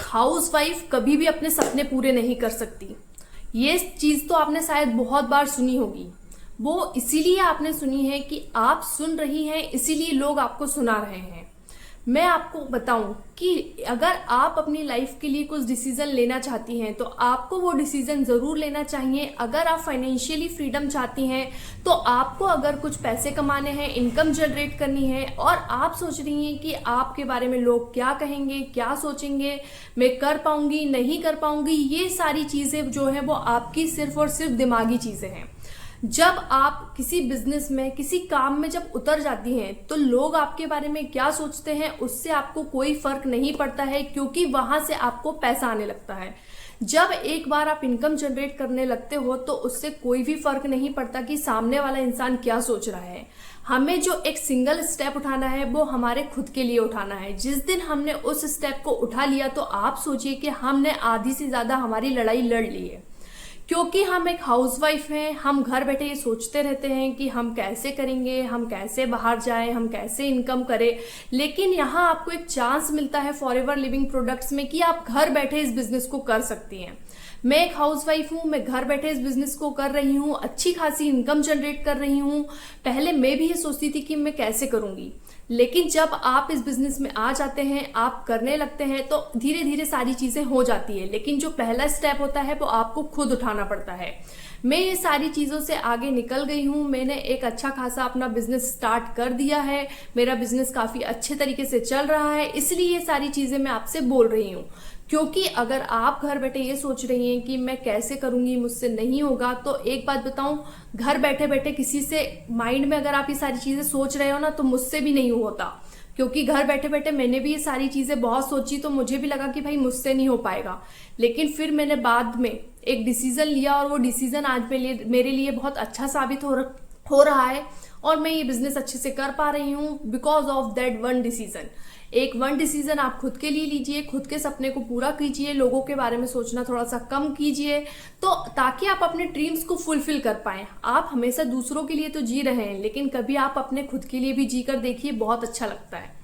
Housewife कभी भी अपने सपने पूरे नहीं कर सकती। ये चीज तो आपने शायद बहुत बार सुनी होगी। वो इसीलिए आपने सुनी है कि आप सुन रही हैं, इसीलिए लोग आपको सुना रहे हैं। मैं आपको बताऊं कि अगर आप अपनी लाइफ के लिए कुछ डिसीजन लेना चाहती हैं तो आपको वो डिसीजन जरूर लेना चाहिए। अगर आप फाइनेंशियली फ्रीडम चाहती हैं तो आपको अगर कुछ पैसे कमाने हैं, इनकम जनरेट करनी है और आप सोच रही हैं कि आपके बारे में लोग क्या कहेंगे, क्या सोचेंगे, मैं कर पाऊंगी नहीं कर पाऊंगी, ये सारी चीजें जो है वो आपकी सिर्फ और सिर्फ दिमागी चीजें हैं। जब आप किसी बिजनेस में, किसी काम में जब उतर जाती हैं तो लोग आपके बारे में क्या सोचते हैं उससे आपको कोई फर्क नहीं पड़ता है, क्योंकि वहां से आपको पैसा आने लगता है। जब एक बार आप इनकम जनरेट करने लगते हो तो उससे कोई भी फर्क नहीं पड़ता कि सामने वाला इंसान क्या सोच रहा है। हमें जो एक सिंगल स्टेप उठाना है वो हमारे खुद के लिए उठाना है। जिस दिन हमने उस स्टेप को उठा लिया तो आप सोचिए कि हमने आधी से ज्यादा हमारी लड़ाई लड़ ली है। क्योंकि हम एक हाउसवाइफ हैं, हम घर बैठे ये सोचते रहते हैं कि हम कैसे करेंगे, हम कैसे बाहर जाएं, हम कैसे इनकम करें। लेकिन यहाँ आपको एक चांस मिलता है फॉरएवर लिविंग प्रोडक्ट्स में कि आप घर बैठे इस बिजनेस को कर सकती हैं। मैं एक हाउसवाइफ हूँ, मैं घर बैठे इस बिजनेस को कर रही हूँ, अच्छी खासी इनकम जनरेट कर रही हूँ। पहले मैं भी ये सोचती थी कि मैं कैसे करूंगी, लेकिन जब आप इस बिजनेस में आ जाते हैं, आप करने लगते हैं तो धीरे धीरे सारी चीजें हो जाती है। लेकिन जो पहला स्टेप होता है वो आपको खुद उठाना पड़ता है। मैं ये सारी चीजों से आगे निकल गई हूँ। मैंने एक अच्छा खासा अपना बिजनेस स्टार्ट कर दिया है। मेरा बिजनेस काफी अच्छे तरीके से चल रहा है, इसलिए ये सारी चीजें मैं आपसे बोल रही हूँ। क्योंकि अगर आप घर बैठे ये सोच रही हैं कि मैं कैसे करूंगी, मुझसे नहीं होगा, तो एक बात बताऊं, घर बैठे बैठे किसी से माइंड में अगर आप ये सारी चीजें सोच रहे हो ना तो मुझसे भी नहीं होता। क्योंकि घर बैठे बैठे मैंने भी ये सारी चीजें बहुत सोची तो मुझे भी लगा कि भाई मुझसे नहीं हो पाएगा। लेकिन फिर मैंने बाद में एक डिसीजन लिया और वो डिसीजन आज मेरे लिए बहुत अच्छा साबित हो रहा है और मैं ये बिजनेस अच्छे से कर पा रही हूँ because of that one decision. एक वन डिसीजन आप खुद के लिए लीजिए, खुद के सपने को पूरा कीजिए, लोगों के बारे में सोचना थोड़ा सा कम कीजिए, तो ताकि आप अपने ड्रीम्स को फुलफिल कर पाएं। आप हमेशा दूसरों के लिए तो जी रहे हैं, लेकिन कभी आप अपने खुद के लिए भी जी कर देखिए, बहुत अच्छा लगता है।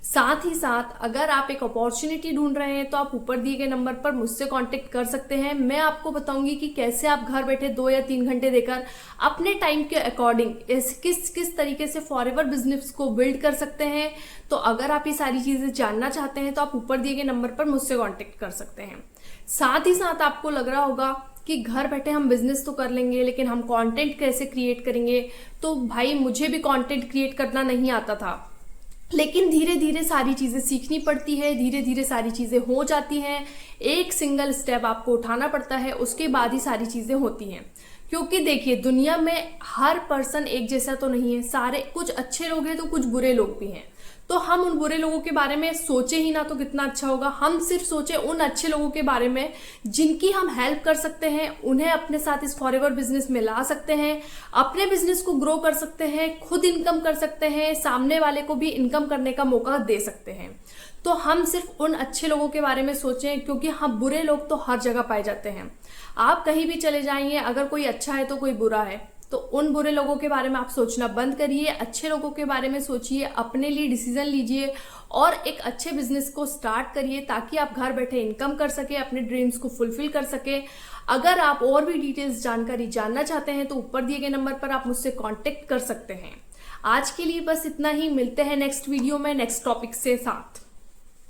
साथ ही साथ अगर आप एक अपॉर्चुनिटी ढूंढ रहे हैं तो आप ऊपर दिए गए नंबर पर मुझसे कांटेक्ट कर सकते हैं। मैं आपको बताऊंगी कि कैसे आप घर बैठे 2 या 3 घंटे देकर अपने टाइम के अकॉर्डिंग किस तरीके से फॉरएवर बिजनेस को बिल्ड कर सकते हैं। तो अगर आप ये सारी चीजें जानना चाहते हैं तो आप ऊपर दिए गए नंबर पर मुझसे कॉन्टेक्ट कर सकते हैं। साथ ही साथ आपको लग रहा होगा कि घर बैठे हम बिजनेस तो कर लेंगे लेकिन हम कंटेंट कैसे क्रिएट करेंगे। तो भाई मुझे भी कंटेंट क्रिएट करना नहीं आता था, लेकिन धीरे धीरे सारी चीजें सीखनी पड़ती है, धीरे धीरे सारी चीजें हो जाती हैं। एक सिंगल स्टेप आपको उठाना पड़ता है, उसके बाद ही सारी चीजें होती हैं। क्योंकि देखिए दुनिया में हर पर्सन एक जैसा तो नहीं है, सारे कुछ अच्छे लोग हैं तो कुछ बुरे लोग भी हैं। तो हम उन बुरे लोगों के बारे में सोचे ही ना तो कितना अच्छा होगा। हम सिर्फ सोचे उन अच्छे लोगों के बारे में जिनकी हम हेल्प कर सकते हैं, उन्हें अपने साथ इस फॉरएवर बिजनेस में ला सकते हैं, अपने बिजनेस को ग्रो कर सकते हैं, खुद इनकम कर सकते हैं, सामने वाले को भी इनकम करने का मौका दे सकते हैं। तो हम सिर्फ उन अच्छे लोगों के बारे में सोचें, क्योंकि हम बुरे लोग तो हर जगह पाए जाते हैं। आप कहीं भी चले जाइए, अगर कोई अच्छा है तो कोई बुरा है, तो उन बुरे लोगों के बारे में आप सोचना बंद करिए, अच्छे लोगों के बारे में सोचिए, अपने लिए डिसीजन लीजिए और एक अच्छे बिजनेस को स्टार्ट करिए ताकि आप घर बैठे इनकम कर सके, अपने ड्रीम्स को फुलफिल कर सके। अगर आप और भी डिटेल्स जानकारी जानना चाहते हैं तो ऊपर दिए गए नंबर पर आप मुझसे कांटेक्ट कर सकते हैं। आज के लिए बस इतना ही, मिलते हैं नेक्स्ट वीडियो में नेक्स्ट टॉपिक से साथ।